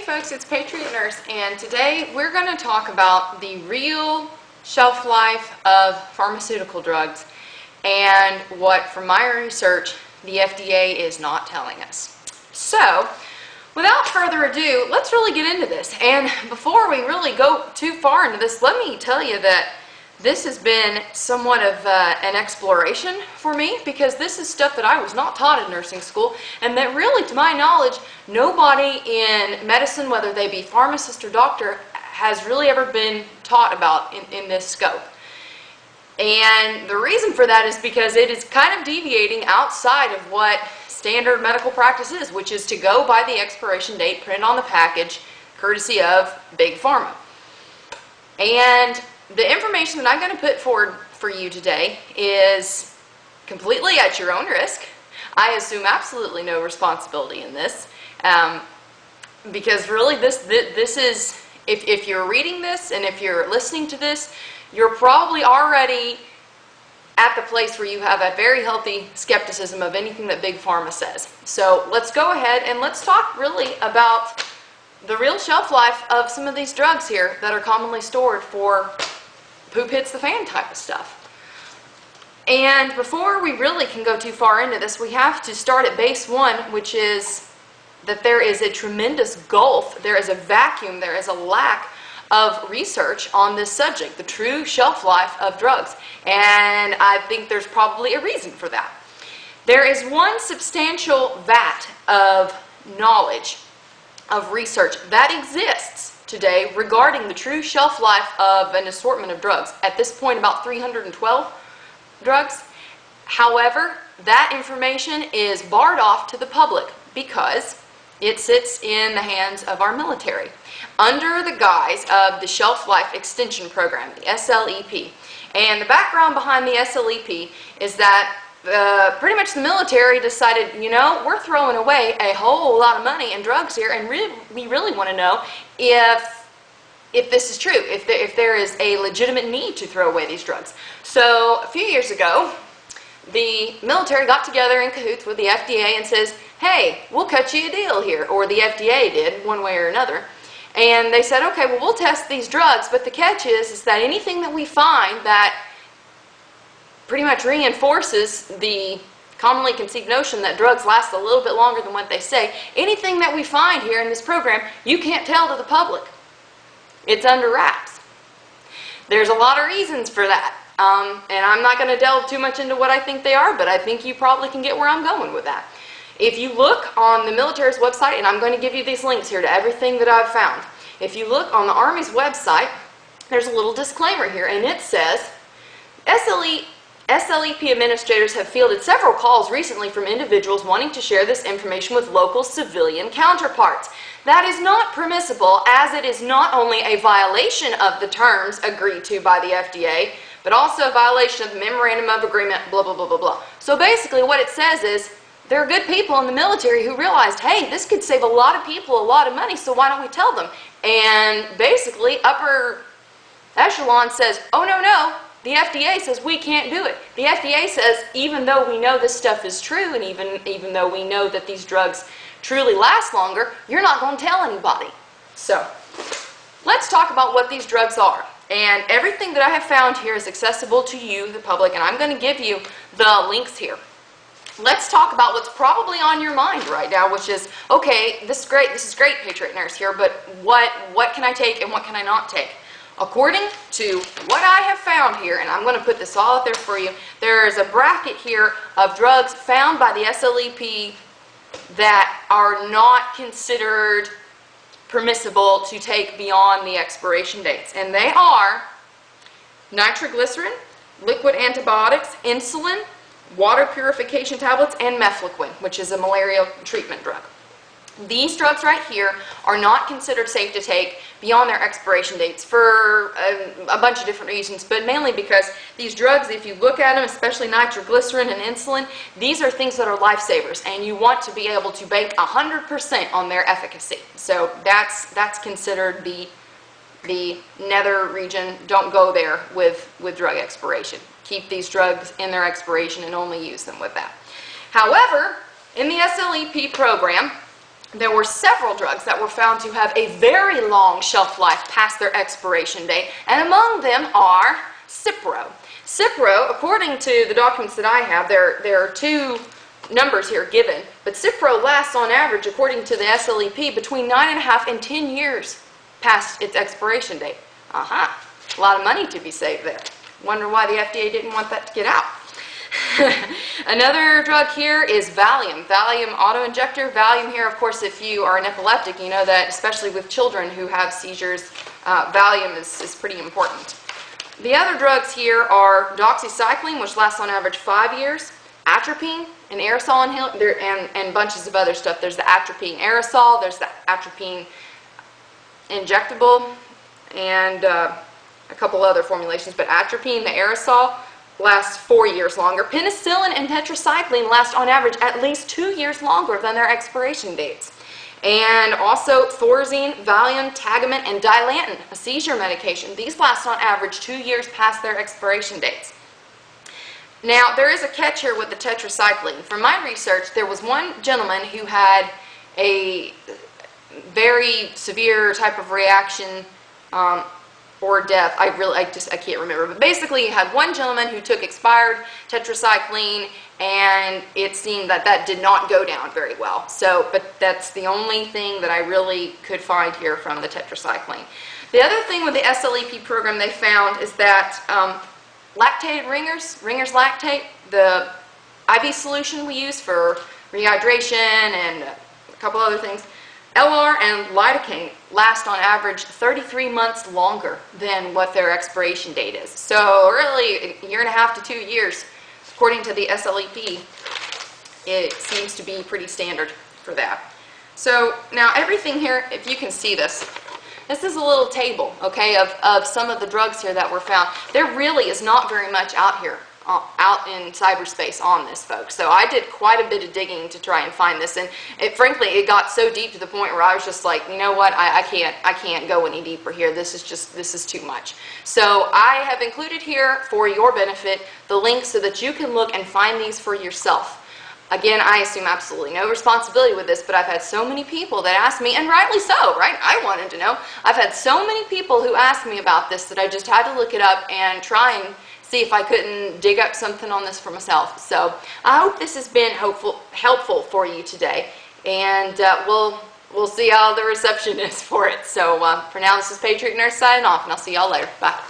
folks, it's Patriot Nurse, and today we're going to talk about the real shelf life of pharmaceutical drugs and what, from my research, the FDA is not telling us. So, without further ado, let's really get into this. And before we really go too far into this, let me tell you that this has been somewhat of an exploration for me, because this is stuff that I was not taught in nursing school, and that really, to my knowledge, nobody in medicine, whether they be pharmacist or doctor, has really ever been taught about in this scope. And the reason for that is because it is kind of deviating outside of what standard medical practice is, which is to go by the expiration date printed on the package, courtesy of Big Pharma. And the information that I'm going to put forward for you today is completely at your own risk. I assume absolutely no responsibility in this, because really this is, if you're reading this and if you're listening to this, you're probably already at the place where you have a very healthy skepticism of anything that Big Pharma says. So let's go ahead and let's talk really about the real shelf life of some of these drugs here that are commonly stored for poop hits the fan type of stuff. And before we really can go too far into this, we have to start at base one, which is that there is a tremendous gulf, there is a vacuum, there is a lack of research on this subject, the true shelf life of drugs. And I think there's probably a reason for that. There is one substantial vat of knowledge, of research that exists today regarding the true shelf life of an assortment of drugs. At this point, about 312 drugs. However, that information is barred off to the public because it sits in the hands of our military under the guise of the Shelf Life Extension Program, the SLEP. And the background behind the SLEP is that pretty much the military decided, you know, we're throwing away a whole lot of money in drugs here, and we really want to know if this is true, if there is a legitimate need to throw away these drugs. So a few years ago, the military got together in cahoots with the FDA and says, hey, we'll cut you a deal here, or the FDA did, one way or another. And they said, okay, well, we'll test these drugs, but the catch is that anything that we find that pretty much reinforces the commonly conceived notion that drugs last a little bit longer than what they say, anything that we find here in this program, you can't tell to the public. It's under wraps. There's a lot of reasons for that, and I'm not going to delve too much into what I think they are, but I think you probably can get where I'm going with that. If you look on the military's website, and I'm going to give you these links here to everything that I've found. If you look on the Army's website, there's a little disclaimer here, and it says, SLEP administrators have fielded several calls recently from individuals wanting to share this information with local civilian counterparts. That is not permissible, as it is not only a violation of the terms agreed to by the FDA, but also a violation of the Memorandum of Agreement, blah, blah, blah, blah, blah. So basically what it says is, there are good people in the military who realized, hey, this could save a lot of people a lot of money, so why don't we tell them? And basically, upper echelon says, oh, no, the FDA says we can't do it. The FDA says, even though we know this stuff is true, and even though we know that these drugs truly last longer, you're not going to tell anybody. So, let's talk about what these drugs are. And everything that I have found here is accessible to you, the public, and I'm going to give you the links here. Let's talk about what's probably on your mind right now, which is, okay, this is great, Patriot Nurse here, but what can I take and what can I not take? According to what I have found here, and I'm going to put this all out there for you, there is a bracket here of drugs found by the SLEP that are not considered permissible to take beyond the expiration dates. And they are nitroglycerin, liquid antibiotics, insulin, water purification tablets, and mefloquine, which is a malaria treatment drug. These drugs right here are not considered safe to take beyond their expiration dates for a bunch of different reasons, but mainly because these drugs, if you look at them, especially nitroglycerin and insulin, these are things that are lifesavers, and you want to be able to bank 100% on their efficacy. So that's considered the nether region. Don't go there with drug expiration. Keep these drugs in their expiration and only use them with that. However, in the SLEP program, there were several drugs that were found to have a very long shelf life past their expiration date, and among them are Cipro. Cipro, according to the documents that I have, there are two numbers here given, but Cipro lasts on average, according to the SLEP, between 9.5 and 10 years past its expiration date. A lot of money to be saved there. Wonder why the FDA didn't want that to get out. Another drug here is Valium. Valium auto-injector. Valium here, of course, if you are an epileptic, you know that especially with children who have seizures, Valium is pretty important. The other drugs here are doxycycline, which lasts on average 5 years, atropine, an aerosol inhaler, and bunches of other stuff. There's the atropine aerosol, there's the atropine injectable, and a couple other formulations, but atropine, the aerosol, lasts 4 years longer. Penicillin and tetracycline last on average at least 2 years longer than their expiration dates. And also Thorazine, Valium, Tagamet, and Dilantin, a seizure medication. These last on average 2 years past their expiration dates. Now, there is a catch here with the tetracycline. From my research, there was one gentleman who had a very severe type of reaction or death. I can't remember. But basically, you had one gentleman who took expired tetracycline, and it seemed that did not go down very well. So, but that's the only thing that I really could find here from the tetracycline. The other thing with the SLEP program they found is that lactated Ringer's lactate, the IV solution we use for rehydration and a couple other things, LR and lidocaine last on average 33 months longer than what their expiration date is. So really, 1.5 to 2 years, according to the SLEP, it seems to be pretty standard for that. So now everything here, if you can see this is a little table, okay, of some of the drugs here that were found. There really is not very much out here, out in cyberspace on this, folks. So I did quite a bit of digging to try and find this, and frankly, it got so deep to the point where I was just like, you know what, I can't go any deeper here. This is too much. So I have included here, for your benefit, the link so that you can look and find these for yourself. Again, I assume absolutely no responsibility with this, but I've had so many people that ask me, and rightly so, right? I wanted to know. I've had so many people who asked me about this that I just had to look it up and try and see if I couldn't dig up something on this for myself. So I hope this has been helpful for you today, and we'll see how the reception is for it. So for now, this is Patriot Nurse signing off, and I'll see y'all later. Bye.